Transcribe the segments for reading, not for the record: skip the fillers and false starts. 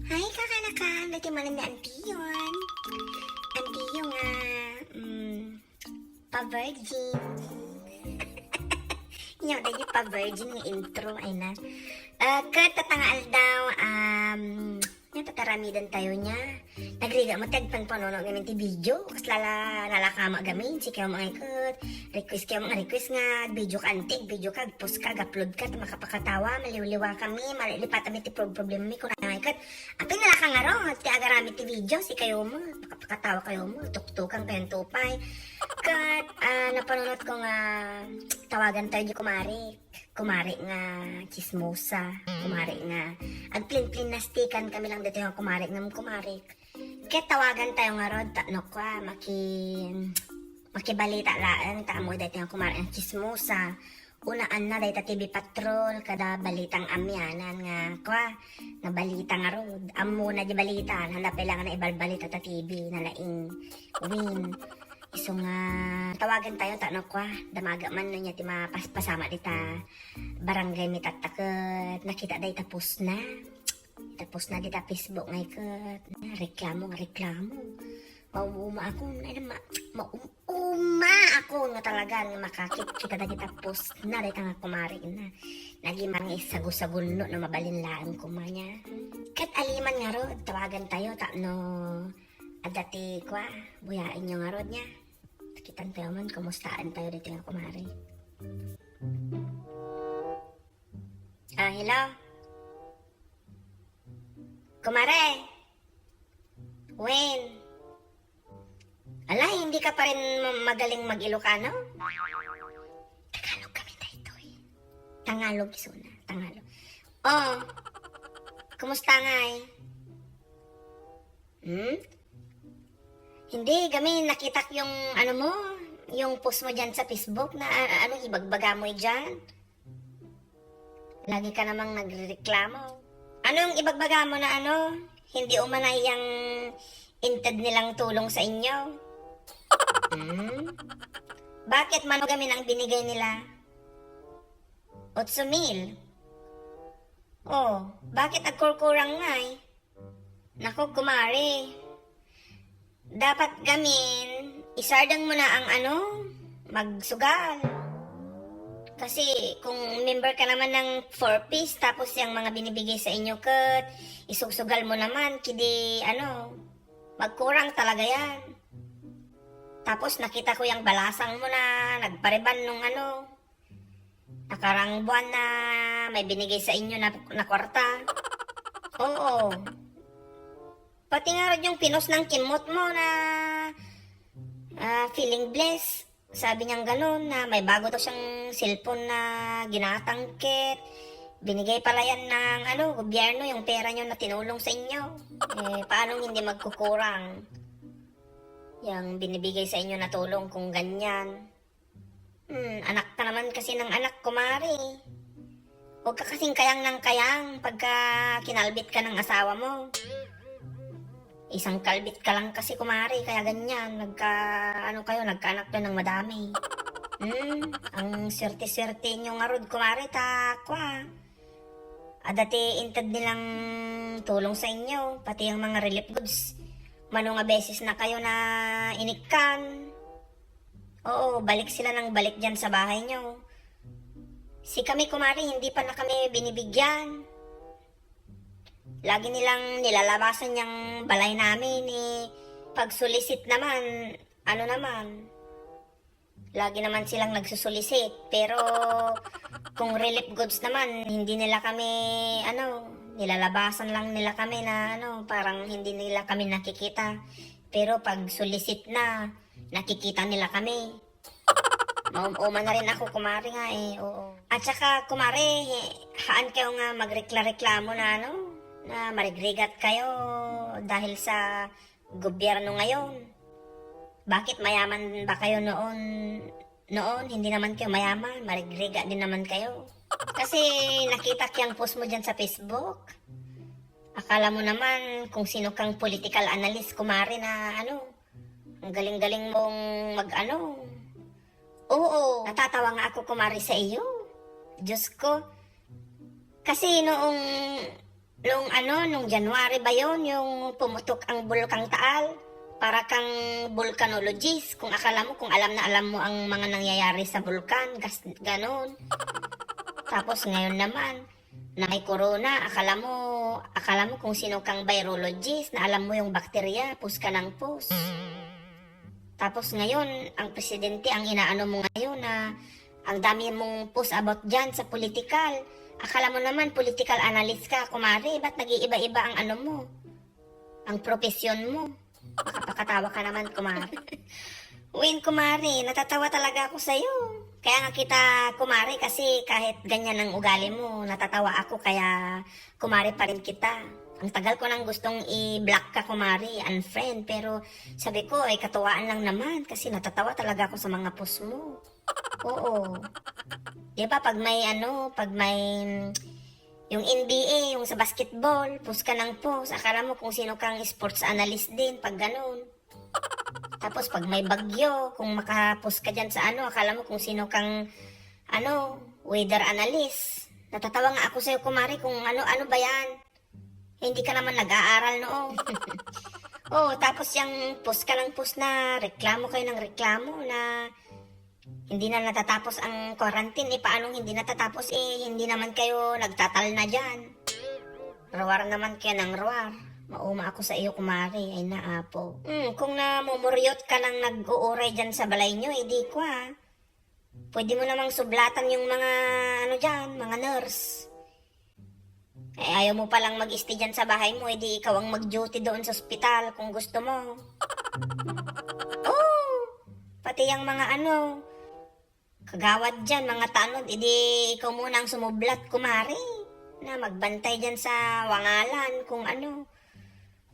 Hai kakak-kakak, dati malam na Antiyon. Antiyon nga, pa-virgin. Yung dati pa-virgin ng intro, ay na. Katatangal daw, yung tataramidan tayo niya. Nagriga mo, tagpan panono gamin ti video. Kas lalakama gamin, si kayo mga ikot. Request kayo mga request nga, video ka antig, video ka, post ka, upload ka, makapakatawa, maliwliwa kami, malilipat kami ti problema mi, kung na ikot. Apin nala ka nga ro, ti agarami ti video, si kayo mo, makapakatawa kayo mo, tuktukan kayong tupay. Kat, napanunod ko nga, tawagan tayo di kumari nga chismosa, kumari nga agplin-plin nastikan kami lang dito yung kumari nga kumari. Kaya tawagan tayo nga rod, no kwa, makibalita lang, tamo dito yung kumari nga chismosa. Unaan na dahil TV Patrol, kada balitang amyanan nga, kwa, na balita nga rod. Amo na di balita, handa lang na ibalbalita ta TV, na laing win. So nga, tawagan tayo, tanong ko, damaga man na niya, pasama dita, barangay mi tataket, nakita day tapos na dita Facebook nga ikat, reklamo, maumuma ako, maumuma ako nga talaga, nga makakit, kita na dita post na, dita nga kumari na, naging marang isago-sagol no, mabalinlaan kumanya. Kat aliman nga rod, tawagan tayo, adati kwa, buyain nyo nga rod niya. Kitan tayo man, kumustaan tayo dito nga kumari. Hello? Kumare? Wen? Ala, hindi ka pa rin magaling mag-Ilocano? Tagalog kami dito eh. Tagalog, isuna. Tagalog. Oh, kumusta nga eh? Hindi, kami nakita yung yung post mo dyan sa Facebook na ibagbaga mo dyan. Lagi ka namang nagreklamo. Ano yung ibagbaga mo na hindi umanay yung inted nilang tulong sa inyo? Bakit mano kami nang binigay nila? 8,000. Oh, bakit agkurkurang nga eh? Naku, kumari. Dapat gamin, isardang mo na ang magsugal. Kasi kung member ka naman ng 4-piece, tapos yung mga binibigay sa inyo kat, isugsugal mo naman, kidi magkurang talaga yan. Tapos nakita ko yung balasang mo na, nagpariban nung nakarang buwan na may binigay sa inyo na kwarta. Oo. Pati nga rin yung pinos ng kimot mo na feeling blessed. Sabi niyang ganun na may bago to siyang cellphone na ginatangkit. Binigay pala yan ng gobyerno yung pera niyo na tinulong sa inyo. Paano hindi magkukurang yung binibigay sa inyo na tulong kung ganyan? Anak ka naman kasi ng anak, kumari. Huwag ka kasing kayang ng kayang pagka kinalbit ka ng asawa mo. Isang kalbit ka lang kasi, kumari, kaya ganyan. Nagkaanak to ng madami. Ang swerte-swerte nyo nga rod, kumari, takwa. Dati intad nilang tulong sa inyo, pati yung mga relief goods. Mano nga beses na kayo na inikkan. Oo, balik sila ng balik dyan sa bahay nyo. Si kami, kumari, hindi pa na kami binibigyan. Lagi nilang nilalabasan yung balay namin pag-solicit naman, lagi naman silang nagsusolicit. Pero kung relief goods naman, hindi nila kami, nilalabasan lang nila kami na parang hindi nila kami nakikita. Pero pag solicit na, nakikita nila kami. Maumuma na rin ako, kumari nga oo. At saka, kumari, haan kayo nga magreklamo na na marigrigat kayo dahil sa gobyerno ngayon. Bakit mayaman ba kayo noon? Noon, hindi naman kayo mayaman, marigrigat din naman kayo. Kasi nakita kiyang post mo dyan sa Facebook. Akala mo naman kung sino kang political analyst, kumari na ang galing-galing mong Oo, natatawa nga ako, kumari, sa iyo. Diyos ko. Kasi noong Nung January ba yon yung pumutok ang Bulkang Taal? Para kang volcanologist, kung akala mo, kung alam na alam mo ang mga nangyayari sa bulkan, ganon. Tapos ngayon naman, na may corona, akala mo kung sino kang virologist, na alam mo yung bakterya, pus ka ng pus. Tapos ngayon, ang presidente, ang inaano mo ngayon na ang dami mong post about dyan sa political. Akala mo naman, political analyst ka, kumari. Ba't nag-iiba-iba ang ano mo? Ang profesyon mo? Makapakatawa ka naman, kumari. Win, kumari, natatawa talaga ako sa'yo. Kaya nga kita, kumari, kasi kahit ganyan ang ugali mo, natatawa ako, kaya kumari pa rin kita. Ang tagal ko nang gustong i-block ka, kumari, unfriend, pero sabi ko, ay katuwaan lang naman, kasi natatawa talaga ako sa mga post mo. Oo. Di ba, pag may yung NBA, yung sa basketball, post ka ng post, akala mo kung sino kang sports analyst din, pag ganun. Tapos pag may bagyo, kung makapost ka dyan sa akala mo kung sino kang, weather analyst. Natatawa nga ako sa'yo, kumari, kung ano ba yan? Hindi ka naman nag-aaral noon. Oh, tapos yung post ka ng post na reklamo kayo ng reklamo na hindi na natatapos ang quarantine. Paanong hindi natatapos? Hindi naman kayo nagtatal na dyan. Rawar naman kayo ng rawar. Mauma ako sa iyo, kumari. Ay naapo. Kung namumuryot ka nang nag-uuray dyan sa balay nyo, di ko pwede mo namang sublatan yung mga mga nurse. Ayaw mo palang mag-stay dyan sa bahay mo, di ikaw ang mag-duty doon sa ospital kung gusto mo. Oh, pati yung mga kagawad dyan, mga tanod, ikaw muna ang sumublat, kumari, na magbantay dyan sa wangalan, kung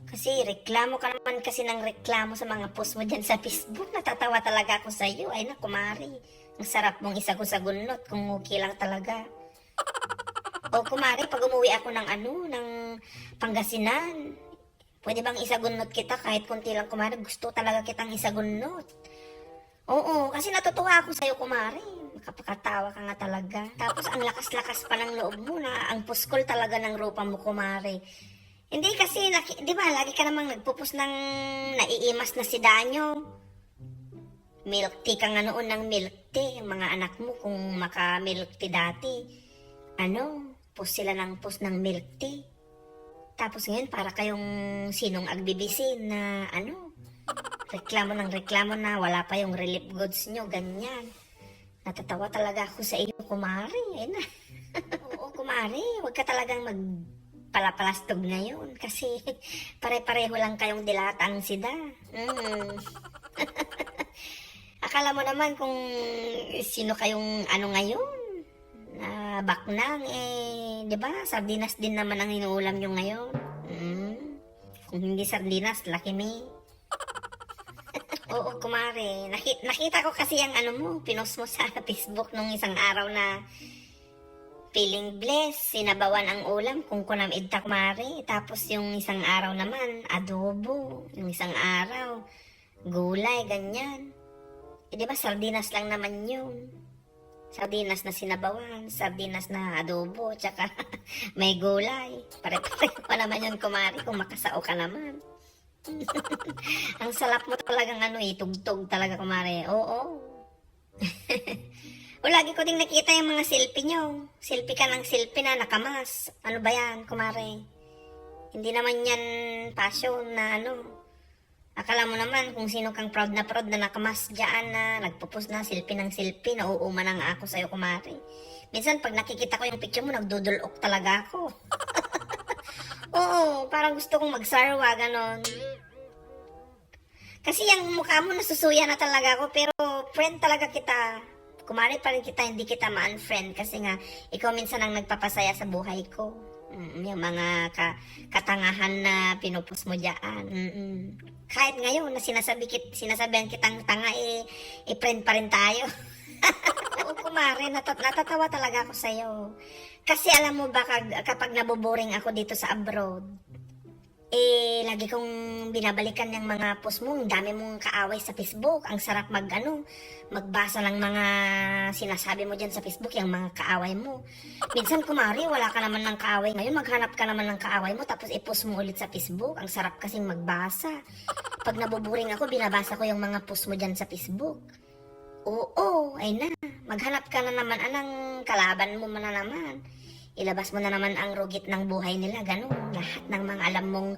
Kasi reklamo ka naman kasi ng reklamo sa mga post mo dyan sa Facebook. Natatawa talaga ako sa iyo. Ay na, kumari, ang sarap mong isagusagunot kung okay lang talaga. O kumari, pag umuwi ako ng ng Pangasinan, pwede bang isagunot kita kahit kunti lang, kumari? Gusto talaga kitang isagunot. Oo, kasi natutuwa ako sa'yo, kumari. Makapakatawa ka nga talaga. Tapos ang lakas-lakas pa ng loob mo na ang puskol talaga ng rupa mo, kumari. Hindi kasi, di ba, lagi ka namang nagpupus ng naiimas na si Danyo. Milk tea ka nga noon ng milk tea. Yung mga anak mo, kung maka-milk tea dati, pus sila ng pus ng milk tea. Tapos ngayon, para kayong sinong agbibisin na reklamo ng reklamo na wala pa yung relief goods nyo, ganyan. Natatawa talaga ako sa iyo, kumari. Oo, kumari, huwag ka talagang magpalapalastog ngayon kasi pare-pareho lang kayong dilatang sida. Akala mo naman kung sino kayong ngayon na baknang, di ba? Sardinas din naman ang inuulam nyo ngayon. Kung hindi sardinas, laki me. Oo, kumari. Nakita ko kasi yung pinost mo sa Facebook nung isang araw na feeling blessed, sinabawan ang ulam kung kunamid ta, kumari. Tapos yung isang araw naman, adobo. Yung isang araw, gulay, ganyan. Di ba, sardinas lang naman yun. Sardinas na sinabawan, sardinas na adobo, tsaka may gulay. Pare-pare pa naman yun, kumari, kung makasao ka naman. Ang salap mo talagang tugtog talaga, kumare. Oo. O, lagi ko ding nakita yung mga selfie nyo. Selfie ka ng selfie na nakamas. Ano ba yan, kumare? Hindi naman yan passion na Akala mo naman kung sino kang proud na nakamas dyan na nagpo-post na selfie ng selfie. Nauuma na nga ako sa'yo, kumare. Minsan pag nakikita ko yung picture mo, nagdudulok talaga ako. Oo, parang gusto kong magsarwa, ganon. Kasi yung mukha mo nasusuya na talaga ako, pero friend talaga kita. Kumari pa rin kita, hindi kita ma-unfriend kasi nga, ikaw minsan ang nagpapasaya sa buhay ko. Yung mga katangahan na pinupos mo dyan. Kahit ngayon na sinasabihan kitang tanga, friend pa rin tayo. Oo, kumari, natatawa talaga ako sa'yo. Kasi alam mo ba, kapag naboboring ako dito sa abroad, Lagi kong binabalikan yung mga post mo, ang dami mong kaaway sa Facebook. Ang sarap magbasa ng mga sinasabi mo dyan sa Facebook, yung mga kaaway mo. Minsan, kumari, wala ka naman ng kaaway ngayon, maghanap ka naman ng kaaway mo, tapos i-post mo ulit sa Facebook. Ang sarap kasing magbasa. Pag nabuburing ako, binabasa ko yung mga post mo dyan sa Facebook. Oo, ay na. Maghanap ka na naman, anang kalaban mo na naman. Ilabas mo na naman ang rugit ng buhay nila, ganun. Lahat ng mga alam mong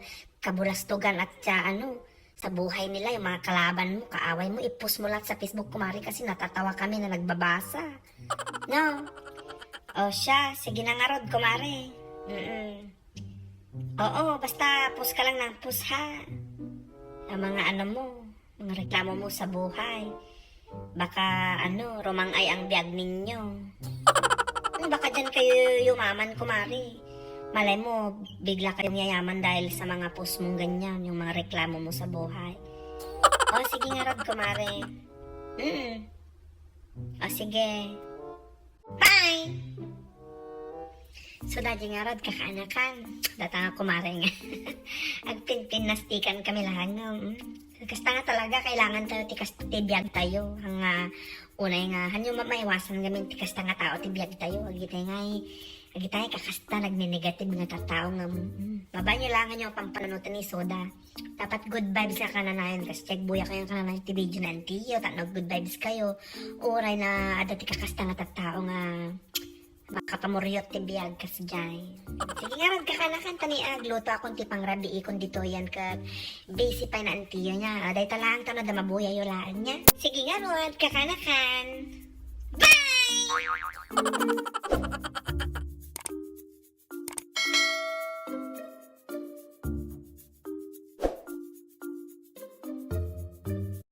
kabulastugan at sa buhay nila, yung mga kalaban mo, kaaway mo, i-post mo lahat sa Facebook, kumari, kasi natatawa kami na nagbabasa. No? O siya, sige na nga Rod, kumari. Oo, basta post ka lang ng post ha. Ang mga mga reklamo mo sa buhay. Baka romangay ang biyag ninyo. Baka dyan kayo yumaman, kumari. Malay mo, bigla kayong yayaman dahil sa mga post mong ganyan, yung mga reklamo mo sa buhay. O, sige nga Rod, kumari. O, sige. Bye! So, dati nga Rod, kakaanakan. Data nga kumari nga. Agpin-pinastikan kami lahat nga. Kasta nga talaga, kailangan tayo tibiyag tayo. Ang unay nga, hanyo maiwasan kami tikasta nga tao, tibiyag tayo. Agitay kakasta, nagnenegative nga tao nga. Baba nyo lang nyo pampanunutan ni Soda. Dapat good vibes ka kananayon. Kasi check buya kayo kananayon ti video na antiyo. Tanog good vibes kayo. Uray na adati kakasta nga tao nga. Makapamuryot ti biyag kas jay. Sige nga Rod, kakanakan taniag. Luto akong ti pangrabi ikon dito yan ka basic pa na antiyo niya. Aday talang tanod na mabuya yulaan niya. Sige nga Rod, kakanakan. Bye!